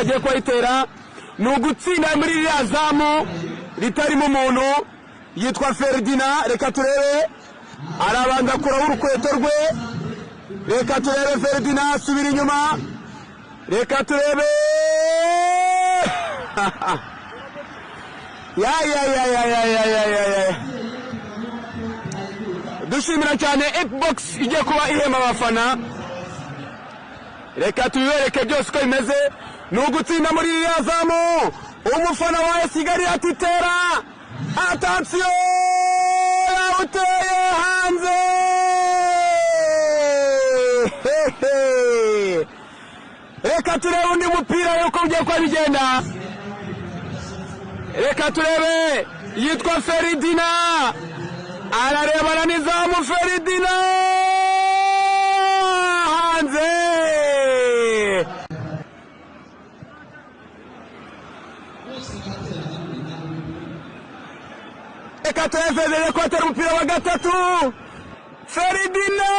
agiye kwayitera ni ugutsinda muri ririya zamu ritarimo umuntu yitwa Ferdinand. Reka turebe, arabanza kuraho urukweto rwe. Reka turebe Ferdinand asubira inyuma. Reka turebe dushimira cyane Xbox igiye kuba ihema abafana. Reka tubibereke byose uko bimeze. Ni ugutsinda muri iriya zamu. Umufana wa Kigali atitera. Atansiyo, yawuteye hanze. Reka turebe undi mupira yuko ugiye kuba bigenda. Reka turebe, yitwa Ferdinand, ararebana n'izamu. Ferdinand hanze. Reka turebe Ferdinand ko atera umupira wa gatatu. Ferdinand